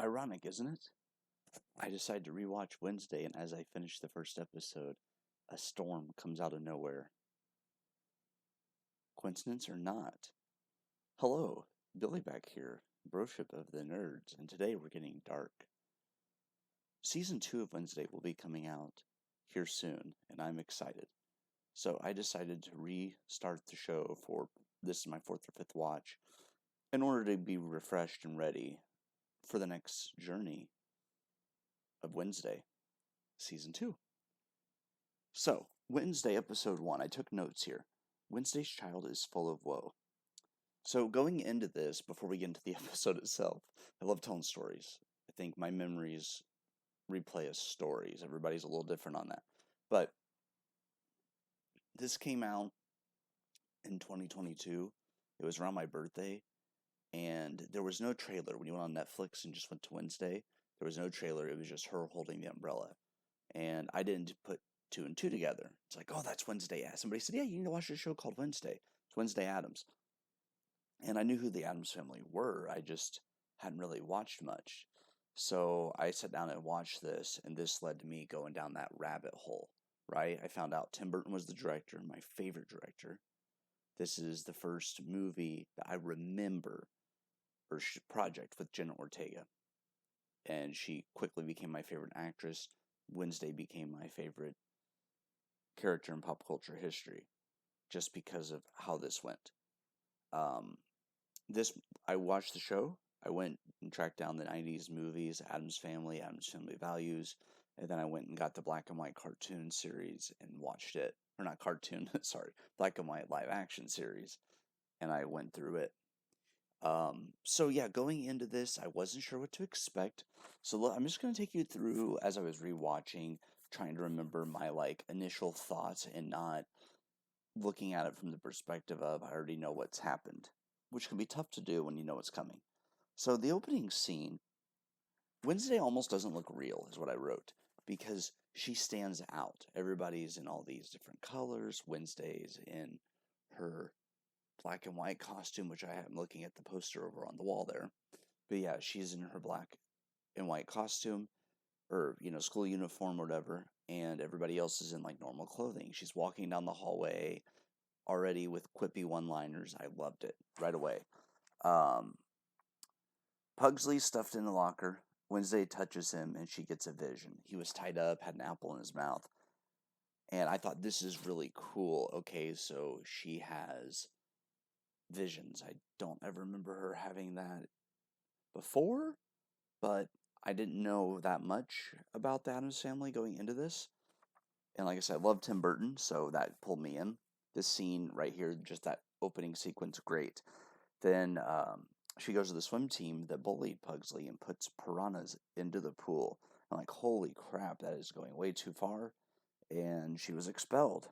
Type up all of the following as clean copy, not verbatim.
Ironic, isn't it? I decided to rewatch Wednesday, and as I finished the first episode, a storm comes out of nowhere. Coincidence or not? Hello, Billy back here, broship of the nerds, and today we're getting dark. Season 2 of Wednesday will be coming out here soon, and I'm excited. So I decided to restart the show for this is my fourth or fifth watch in order to be refreshed and ready for the next journey of Wednesday, Season 2. So, Wednesday, Episode 1, I took notes here. Wednesday's child is full of woe. So, going into this, before we get into the episode itself, I love telling stories. I think my memories replay as stories. Everybody's a little different on that. But this came out in 2022. It was around my birthday, and there was no trailer. When you went on Netflix and just went to Wednesday, there was no trailer. It was just her holding the umbrella. And I didn't put two and two together. It's like, oh, that's Wednesday. Somebody said, yeah, you need to watch a show called Wednesday. It's Wednesday Addams. And I knew who the Addams family were. I just hadn't really watched much. So I sat down and watched this, and this led to me going down that rabbit hole, right? I found out Tim Burton was the director, my favorite director. This is the first movie that I remember, or project with Jenna Ortega. And she quickly became my favorite actress. Wednesday became my favorite character in pop culture history, just because of how this went. I watched the show. I went and tracked down the 90s movies, Addams Family Values, and then I went and got the black and white cartoon series and watched it. Or not cartoon, sorry, black and white live action series, and I went through it. So yeah, going into this, I wasn't sure what to expect. So look, I'm just going to take you through as I was rewatching, trying to remember my initial thoughts and not looking at it from the perspective of I already know what's happened, which can be tough to do when you know what's coming. So the opening scene, Wednesday almost doesn't look real, is what I wrote, because she stands out. Everybody's in all these different colors. Wednesday's in her black and white costume, which I am looking at the poster over on the wall there. But yeah, she's in her black and white costume, or school uniform or whatever, and everybody else is in normal clothing. She's walking down the hallway already with quippy one-liners. I loved it right away. Pugsley's stuffed in the locker. Wednesday touches him, and she gets a vision. He was tied up, had an apple in his mouth. And I thought, this is really cool. Okay, so she has visions. I don't ever remember her having that before, but I didn't know that much about the Addams family going into this. And like I said, I love Tim Burton, so that pulled me in. This scene right here, just that opening sequence, great. Then she goes to the swim team that bullied Pugsley and puts piranhas into the pool. I'm like, holy crap, that is going way too far. And she was expelled.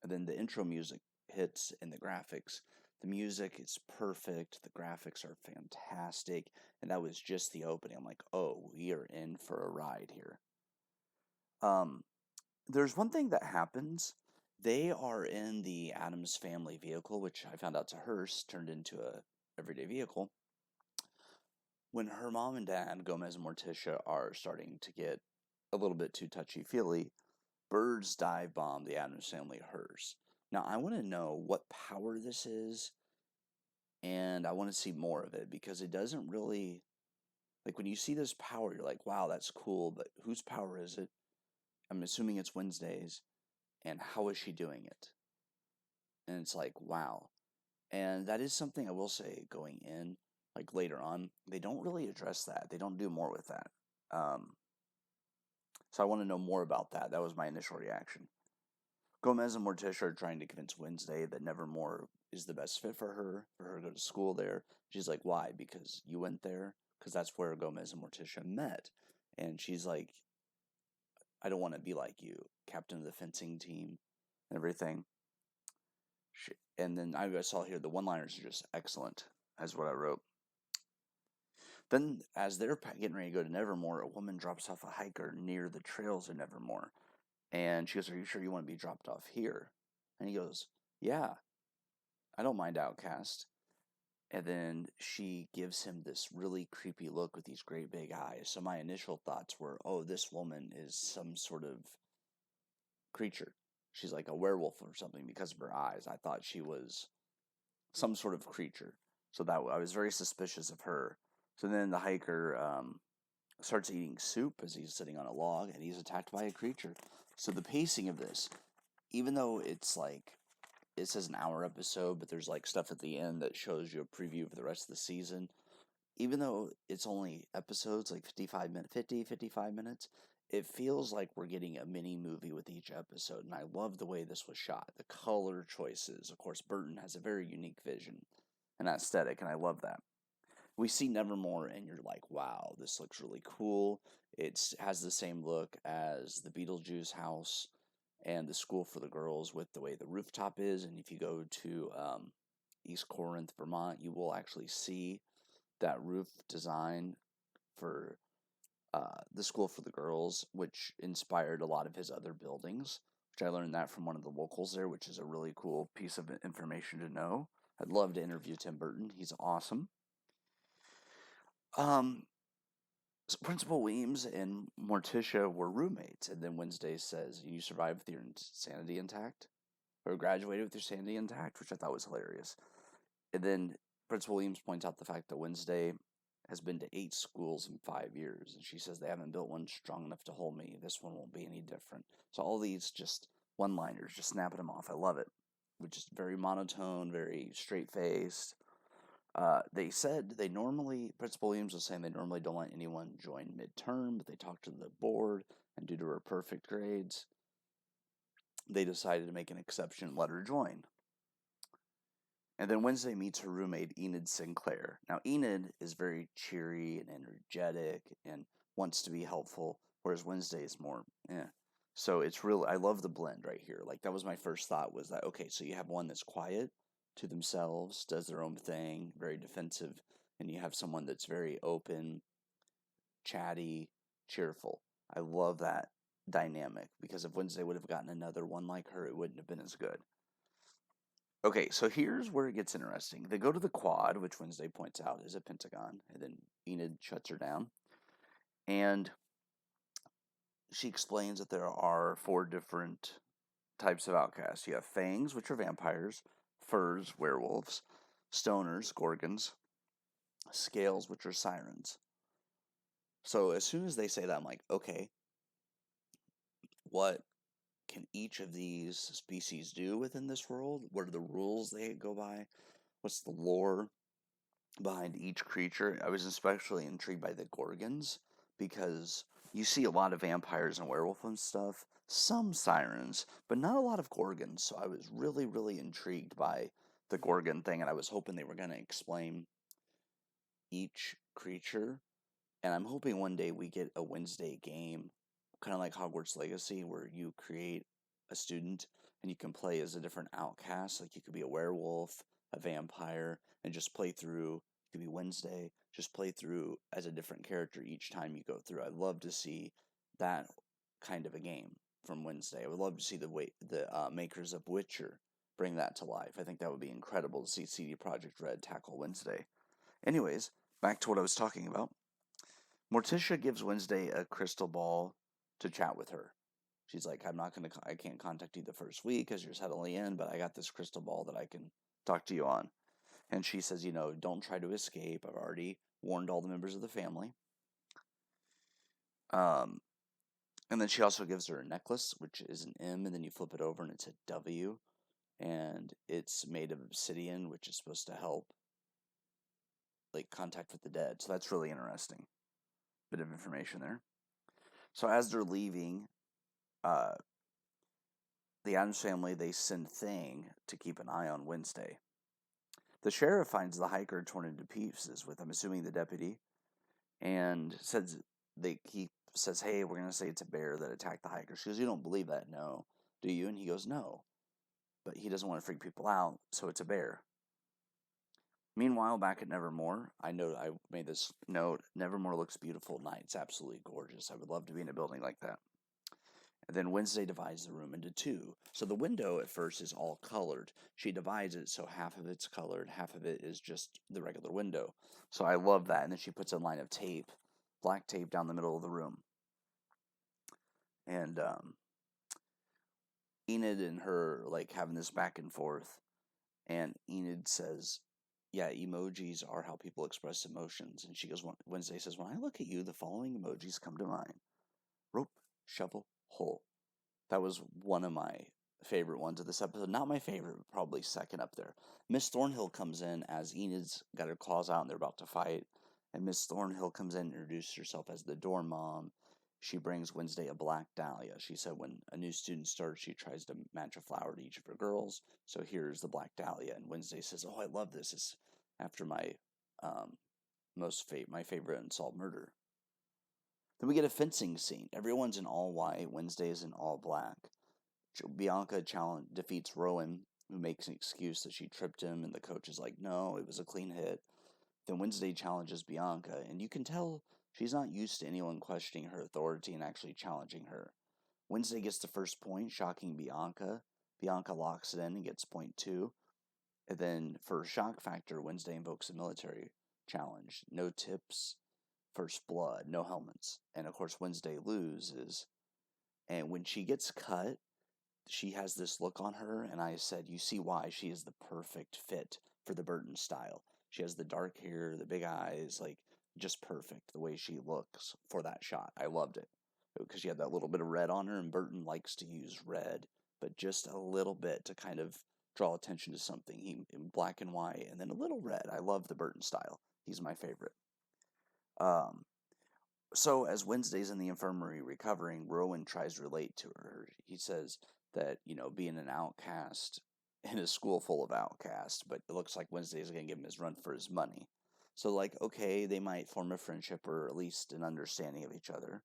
And then the intro music hits and the graphics. The music is perfect. The graphics are fantastic. And that was just the opening. I'm like, oh, we are in for a ride here. There's one thing that happens. They are in the Addams family vehicle, which I found out to Hearst turned into a everyday vehicle. When her mom and dad, Gomez and Morticia, are starting to get a little bit too touchy-feely, birds dive bomb the Addams family Hearst. Now, I want to know what power this is, and I want to see more of it, because it doesn't really... when you see this power, you're like, wow, that's cool, but whose power is it? I'm assuming it's Wednesday's, and how is she doing it? And it's like, wow. And that is something I will say going in, later on, they don't really address that. They don't do more with that. So I want to know more about that. That was my initial reaction. Gomez and Morticia are trying to convince Wednesday that Nevermore is the best fit for her to go to school there. She's like, why? Because you went there? Because that's where Gomez and Morticia met. And she's like, I don't want to be like you, captain of the fencing team and everything. And then I saw here the one-liners are just excellent, as what I wrote. Then, as they're getting ready to go to Nevermore, a woman drops off a hiker near the trails of Nevermore. And she goes, are you sure you want to be dropped off here? And he goes, yeah, I don't mind Outcast. And then she gives him this really creepy look with these great big eyes. So my initial thoughts were, oh, this woman is some sort of creature. She's like a werewolf or something because of her eyes. I thought she was some sort of creature. So that I was very suspicious of her. So then the hiker starts eating soup as he's sitting on a log, and he's attacked by a creature. So the pacing of this, even though it's like it says an hour episode, but there's like stuff at the end that shows you a preview of the rest of the season. Even though it's only episodes, like 55 minutes, it feels like we're getting a mini movie with each episode. And I love the way this was shot. The color choices. Of course, Burton has a very unique vision and aesthetic, and I love that. We see Nevermore, and you're like, wow, this looks really cool. It has the same look as the Beetlejuice house and the school for the girls with the way the rooftop is. And if you go to East Corinth, Vermont, you will actually see that roof design for the school for the girls, which inspired a lot of his other buildings, which I learned that from one of the locals there, which is a really cool piece of information to know. I'd love to interview Tim Burton. He's awesome. So Principal Weems and Morticia were roommates, and then Wednesday says, you survived with your sanity intact? Or graduated with your sanity intact, which I thought was hilarious. And then Principal Weems points out the fact that Wednesday has been to 8 schools in 5 years, and she says they haven't built one strong enough to hold me. This one won't be any different. So all these just one-liners, just snapping them off. I love it. Which is very monotone, very straight-faced. They said Principal Williams was saying they normally don't let anyone join midterm, but they talked to the board, and due to her perfect grades, they decided to make an exception and let her join. And then Wednesday meets her roommate, Enid Sinclair. Now, Enid is very cheery and energetic and wants to be helpful, whereas Wednesday is more, eh. So it's really, I love the blend right here. Like, that was my first thought was that, okay, so you have one that's quiet to themselves, does their own thing, very defensive, and you have someone that's very open, chatty, cheerful. I love that dynamic because if Wednesday would have gotten another one like her, it wouldn't have been as good. Okay, so here's where it gets interesting. They go to the quad, which Wednesday points out is a pentagon, and then Enid shuts her down. And she explains that there are 4 different types of outcasts. You have fangs, which are vampires, furs, werewolves, stoners, gorgons, scales, which are sirens. So as soon as they say that, I'm like, okay, what can each of these species do within this world? What are the rules they go by? What's the lore behind each creature? I was especially intrigued by the gorgons because you see a lot of vampires and werewolf and stuff, some sirens, but not a lot of gorgons. So I was really, really intrigued by the gorgon thing, and I was hoping they were going to explain each creature. And I'm hoping one day we get a Wednesday game, kind of like Hogwarts Legacy, where you create a student and you can play as a different outcast. Like you could be a werewolf, a vampire, and just play through. It could be Wednesday, just play through as a different character each time you go through. I'd love to see that kind of a game from Wednesday. I would love to see the makers of Witcher bring that to life. I think that would be incredible to see CD Projekt Red tackle Wednesday. Anyways, back to what I was talking about. Morticia gives Wednesday a crystal ball to chat with her. She's like, I can't contact you the first week as you're settling in, but I got this crystal ball that I can talk to you on. And she says, don't try to escape. I've already warned all the members of the family. And then she also gives her a necklace, which is an M, and then you flip it over and it's a W. And it's made of obsidian, which is supposed to help, like, contact with the dead. So that's really interesting. Bit of information there. So as they're leaving, the Addams family, they send Thing to keep an eye on Wednesday. The sheriff finds the hiker torn into pieces with, I'm assuming, the deputy, and he says, hey, we're going to say it's a bear that attacked the hiker. She goes, you don't believe that, no, do you? And he goes, no. But he doesn't want to freak people out, so it's a bear. Meanwhile, back at Nevermore, I made this note, Nevermore looks beautiful at night. It's absolutely gorgeous. I would love to be in a building like that. And then Wednesday divides the room into two. So the window at first is all colored. She divides it so half of it's colored, half of it is just the regular window. So I love that. And then she puts a line of tape, black tape, down the middle of the room. And Enid and her like having this back and forth. And Enid says, yeah, emojis are how people express emotions. And she goes, Wednesday says, when I look at you, the following emojis come to mind: rope, shovel, hole. That was one of my favorite ones of this episode. Not my favorite, but probably second up there. Miss Thornhill comes in as Enid's got her claws out and they're about to fight. And Miss Thornhill comes in and introduces herself as the dorm mom. She brings Wednesday a black dahlia. She said when a new student starts, she tries to match a flower to each of her girls. So here's the black dahlia. And Wednesday says, oh, I love this. It's after my my favorite unsolved murder. Then we get a fencing scene. Everyone's in all white. Wednesday is in all black. Bianca defeats Rowan, who makes an excuse that she tripped him, and the coach is like, no, it was a clean hit. Then Wednesday challenges Bianca, and you can tell she's not used to anyone questioning her authority and actually challenging her. Wednesday gets the first point, shocking Bianca. Bianca locks it in and gets point 2. And then for shock factor, Wednesday invokes a military challenge. No tips, first blood, no helmets. And of course, Wednesday loses. And when she gets cut, she has this look on her, and I said, you see why she is the perfect fit for the Burton style. She has the dark hair, the big eyes, like just perfect the way she looks for that shot. I loved it because she had that little bit of red on her, and Burton likes to use red, but just a little bit to kind of draw attention to something. He in black and white, and then a little red. I love the Burton style. He's my favorite. So as Wednesday's in the infirmary recovering, Rowan tries to relate to her. He says that, being an outcast in a school full of outcasts, but it looks like Wednesday's going to give him his run for his money. So, like, okay, they might form a friendship or at least an understanding of each other.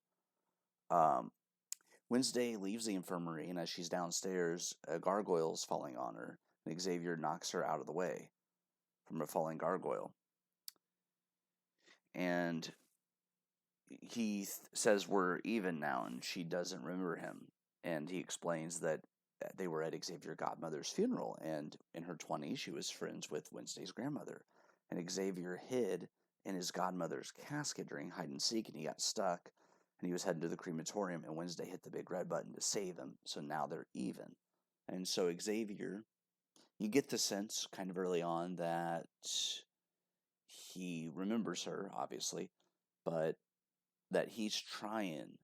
Wednesday leaves the infirmary, and as she's downstairs, a gargoyle is falling on her, and Xavier knocks her out of the way from a falling gargoyle. And he says we're even now, and she doesn't remember him. And he explains that they were at Xavier Godmother's funeral, and in her 20s, she was friends with Wednesday's grandmother. And Xavier hid in his godmother's casket during hide and seek, and he got stuck, and he was heading to the crematorium, and Wednesday hit the big red button to save him. So now they're even. And so Xavier, you get the sense kind of early on that he remembers her, obviously, but that he's trying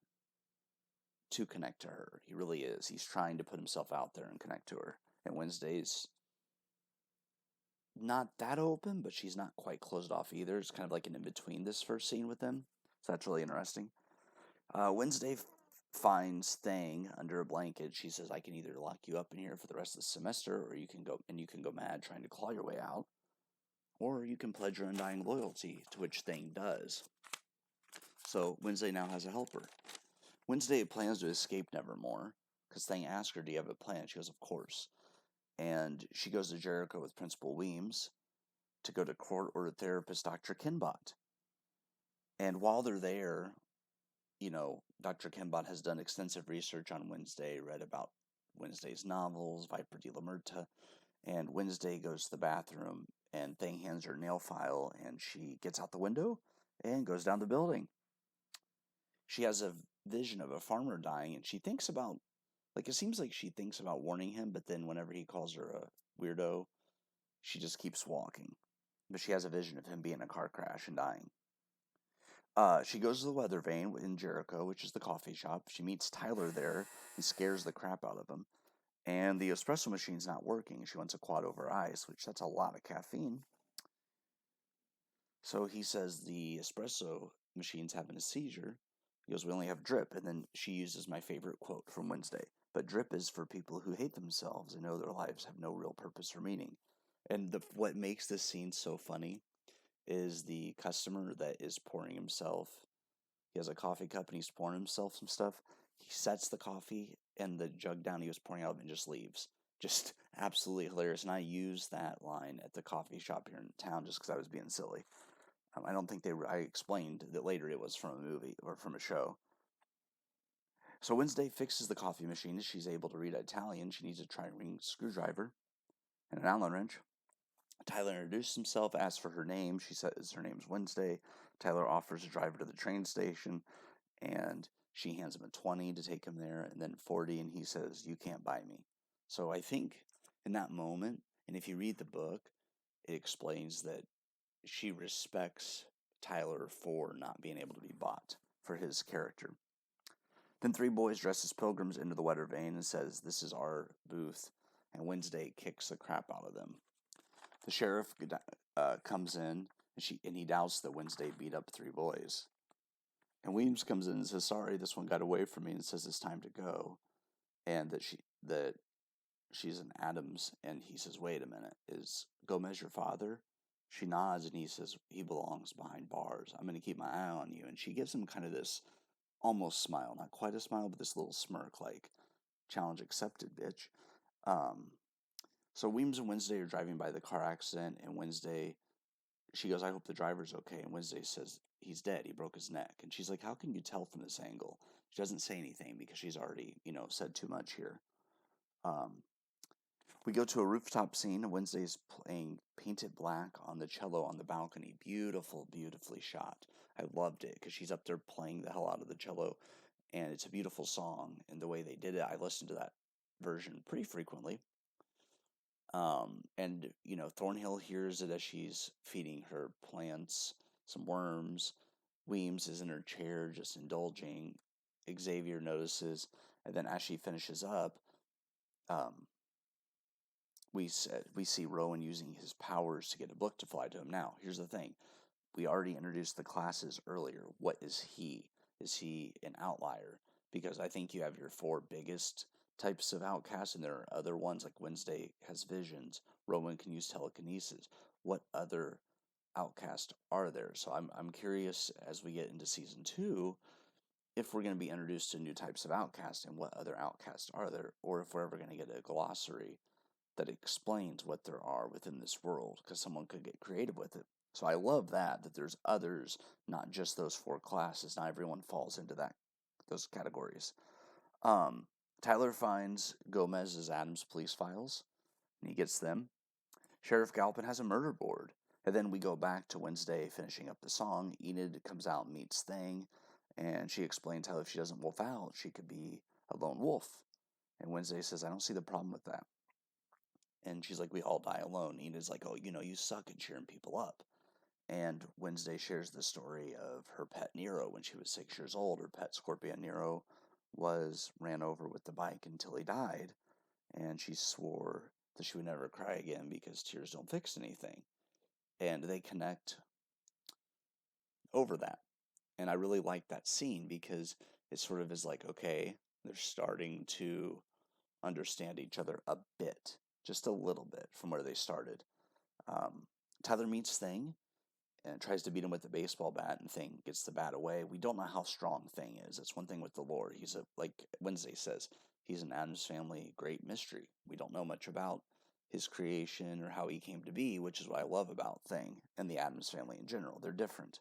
to connect to her. He really is. He's trying to put himself out there and connect to her. And Wednesday's not that open, but she's not quite closed off either. It's kind of like an in-between this first scene with them. So that's really interesting. Wednesday finds Thang under a blanket. She says, I can either lock you up in here for the rest of the semester, or you can go mad trying to claw your way out, or you can pledge your undying loyalty, to which Thang does. So Wednesday now has a helper. Wednesday plans to escape Nevermore, because Thang asks her, do you have a plan? She goes, of course. And she goes to Jericho with Principal Weems to go to court-ordered therapist Dr. Kinbot. And while they're there, Dr. Kinbot has done extensive research on Wednesday, read about Wednesday's novels, Viper de la Murta, and Wednesday goes to the bathroom, and Thang hands her a nail file, and she gets out the window and goes down the building. She has a vision of a farmer dying, and she thinks about, it seems like she thinks about warning him, but then whenever he calls her a weirdo, she just keeps walking. But she has a vision of him being in a car crash and dying. She goes to the Weather Vane in Jericho, which is the coffee shop. She meets Tyler there and scares the crap out of him. And the espresso machine's not working. She wants a quad over ice, which that's a lot of caffeine. So he says the espresso machine's having a seizure. He goes, we only have drip. And then she uses my favorite quote from Wednesday. But drip is for people who hate themselves and know their lives have no real purpose or meaning. And what makes this scene so funny is the customer that is pouring himself. He has a coffee cup and he's pouring himself some stuff. He sets the coffee and the jug down he was pouring out of and just leaves. Just absolutely hilarious. And I used that line at the coffee shop here in town just because I was being silly. I don't think I explained that later it was from a movie or from a show. So Wednesday fixes the coffee machine. She's able to read Italian. She needs a tri-ring screwdriver and an Allen wrench. Tyler introduces himself, asks for her name. She says her name's Wednesday. Tyler offers to drive her to the train station, and she hands him a 20 to take him there, and then 40, and he says, "You can't buy me." So I think in that moment, and if you read the book, it explains that she respects Tyler for not being able to be bought for his character. Then three boys dressed as pilgrims enter the weather vane and says, "This is our booth," and Wednesday kicks the crap out of them. The sheriff comes in, and he doubts that Wednesday beat up three boys. And Weems comes in and says, "Sorry, this one got away from me," and says it's time to go, and that she's an Adams. And he says, "Wait a minute, is Gomez your father?" She nods, and he says, "He belongs behind bars. I'm going to keep my eye on you." And she gives him kind of this almost smile, not quite a smile, but this little smirk, like, "Challenge accepted, bitch." Um, so Weems and Wednesday are driving by the car accident, and she goes, "I hope the driver's okay." And Wednesday says, "He's dead. He broke his neck." And she's like, "How can you tell from this angle?" She doesn't say anything because she's already, said too much here. We go to a rooftop scene. Wednesday's playing Painted Black on the cello on the balcony. Beautiful, beautifully shot. I loved it because she's up there playing the hell out of the cello, and it's a beautiful song. And the way they did it, I listened to that version pretty frequently. And Thornhill hears it as she's feeding her plants some worms. Weems is in her chair just indulging. Xavier notices, and then as she finishes up, we see Rowan using his powers to get a book to fly to him. Now, here's the thing. We already introduced the classes earlier. What is he? Is he an outlier? Because I think you have your four biggest types of outcasts, and there are other ones, like Wednesday has visions, Rowan can use telekinesis. What other outcasts are there? So I'm curious as we get into season 2 if we're going to be introduced to new types of outcasts and what other outcasts are there, or if we're ever going to get a glossary that explains what there are within this world, because someone could get creative with it. So I love that there's others, not just those four classes. Not everyone falls into those categories. Tyler finds Gomez's Adams police files, and he gets them. Sheriff Galpin has a murder board. And then we go back to Wednesday finishing up the song. Enid comes out and meets Thing, and she explains how if she doesn't wolf out, she could be a lone wolf. And Wednesday says, "I don't see the problem with that." And she's like, "We all die alone." Enid's like, "Oh, you suck at cheering people up." And Wednesday shares the story of her pet Nero when she was 6 years old. Her pet Scorpion Nero was ran over with the bike until he died. And she swore that she would never cry again because tears don't fix anything. And they connect over that. And I really like that scene because it sort of is like, okay, they're starting to understand each other a bit, just a little bit from where they started. Tyler meets Thing and tries to beat him with the baseball bat, and Thing gets the bat away. We don't know how strong Thing is. That's one thing with the lore. He's like Wednesday says, he's an Addams Family great mystery. We don't know much about his creation or how he came to be, which is what I love about Thing and the Addams Family in general. They're different.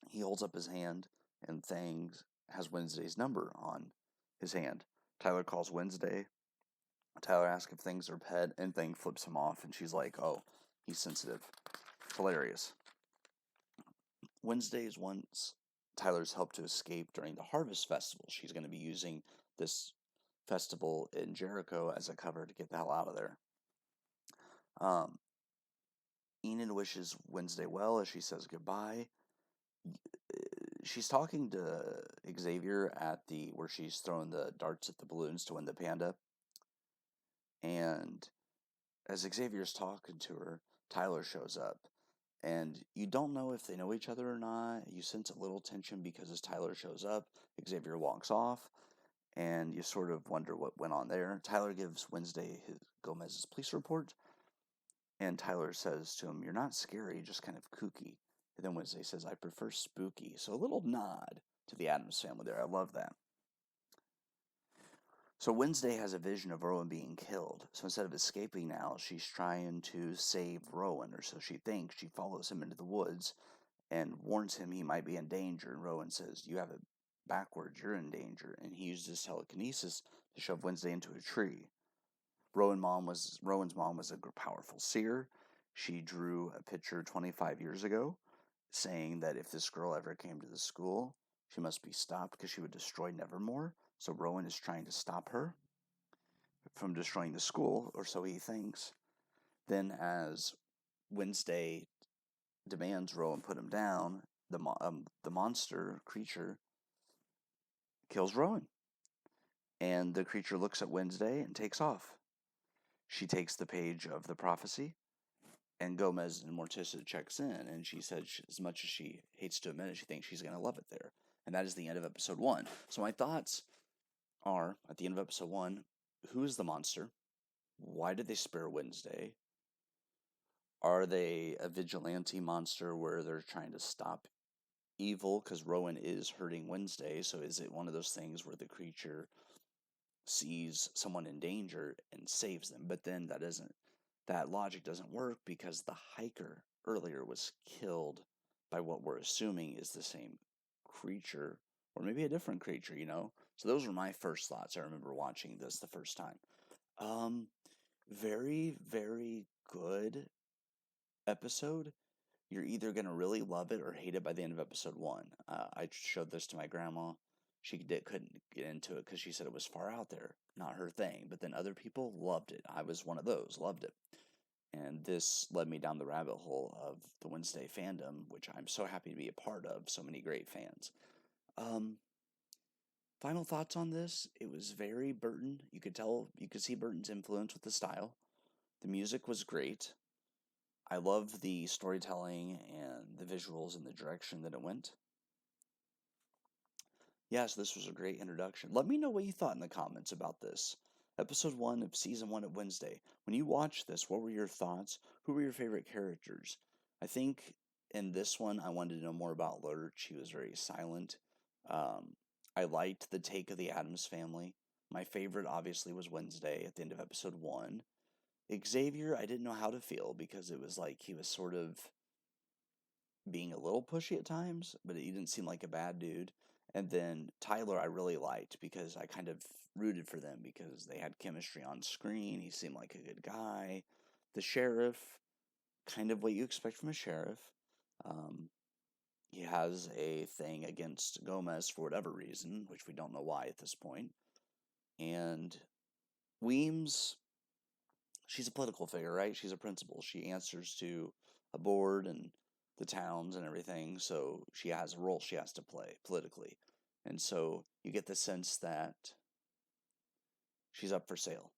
He holds up his hand, and Thing has Wednesday's number on his hand. Tyler calls Wednesday. Tyler asks if Thing's her pet, and Thing flips him off, and she's like, "Oh, he's sensitive." Hilarious. Wednesday is once Tyler's helped to escape during the Harvest Festival. She's going to be using this festival in Jericho as a cover to get the hell out of there. Enid wishes Wednesday well as she says goodbye. She's talking to Xavier at where she's throwing the darts at the balloons to win the panda. And as Xavier's talking to her, Tyler shows up. And you don't know if they know each other or not. You sense a little tension because as Tyler shows up, Xavier walks off, and you sort of wonder what went on there. Tyler gives Wednesday Gomez's police report, and Tyler says to him, "You're not scary, just kind of kooky." And then Wednesday says, "I prefer spooky." So a little nod to the Addams Family there. I love that. So Wednesday has a vision of Rowan being killed. So instead of escaping now, she's trying to save Rowan, or so she thinks. She follows him into the woods and warns him he might be in danger. And Rowan says, "You have a backwards, you're in danger. And he used his telekinesis to shove Wednesday into a tree. Rowan's mom was a powerful seer. She drew a picture 25 years ago saying that if this girl ever came to the school, she must be stopped because she would destroy Nevermore. So Rowan is trying to stop her from destroying the school, or so he thinks. Then, as Wednesday demands Rowan put him down, the monster creature kills Rowan. And the creature looks at Wednesday and takes off. She takes the page of the prophecy, and Gomez and Morticia checks in, and she said, as much as she hates to admit it, she thinks she's going to love it there. And that is the end of episode 1. So my thoughts are, at the end of episode 1, who is the monster? Why did they spare Wednesday? Are they a vigilante monster where they're trying to stop evil because Rowan is hurting Wednesday? So is it one of those things where the creature sees someone in danger and saves them? But then that logic doesn't work because the hiker earlier was killed by what we're assuming is the same creature, or maybe a different creature, So those were my first thoughts. I remember watching this the first time. Very, very good episode. You're either going to really love it or hate it by the end of episode 1. I showed this to my grandma. She couldn't get into it because she said it was far out there, not her thing. But then other people loved it. I was one of those, loved it. And this led me down the rabbit hole of the Wednesday fandom, which I'm so happy to be a part of. So many great fans. Final thoughts on this. It was very Burton. You could see Burton's influence with the style. The music was great. I love the storytelling and the visuals and the direction that it went. Yes, this was a great introduction. Let me know what you thought in the comments about this. Episode 1 of Season 1 of Wednesday. When you watched this, what were your thoughts? Who were your favorite characters? I think in this one, I wanted to know more about Lurch. He was very silent. I liked the take of the Addams family. My favorite, obviously, was Wednesday at the end of episode 1. Xavier, I didn't know how to feel because it was like he was sort of being a little pushy at times, but he didn't seem like a bad dude. And then Tyler, I really liked because I kind of rooted for them because they had chemistry on screen. He seemed like a good guy. The sheriff, kind of what you expect from a sheriff. He has a thing against Gomez for whatever reason, which we don't know why at this point. And Weems, she's a political figure, right? She's a principal. She answers to a board and the towns and everything, so she has a role she has to play politically. And so you get the sense that she's up for sale.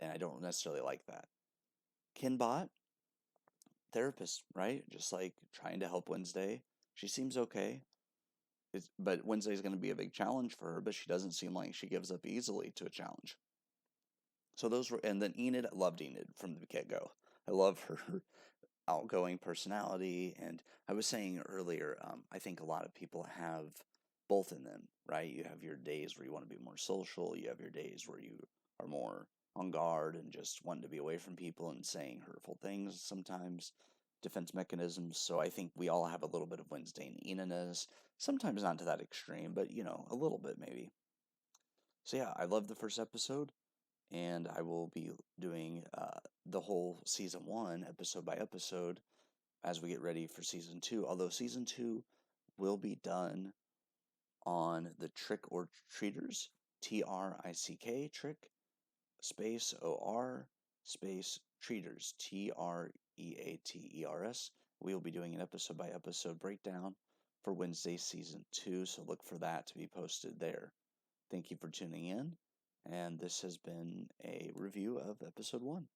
And I don't necessarily like that. Ken Bott, therapist, right? Just like trying to help Wednesday. She seems okay. But Wednesday's going to be a big challenge for her, but she doesn't seem like she gives up easily to a challenge. So those were, and then Enid, I loved Enid from the get-go. I love her outgoing personality. And I was saying earlier, I think a lot of people have both in them, right? You have your days where you want to be more social. You have your days where you are more on guard and just wanting to be away from people and saying hurtful things sometimes, defense mechanisms. So I think we all have a little bit of Wednesday and Enidness, sometimes not to that extreme, but, a little bit maybe. So yeah, I love the first episode, and I will be doing the whole season 1 episode by episode as we get ready for season 2. Although season 2 will be done on the Trick or Treaters, TRICK, Trick, space OR, space Treaters, TREATERS. We will be doing an episode by episode breakdown for Wednesday season 2, so look for that to be posted there. Thank you for tuning in, and this has been a review of episode 1.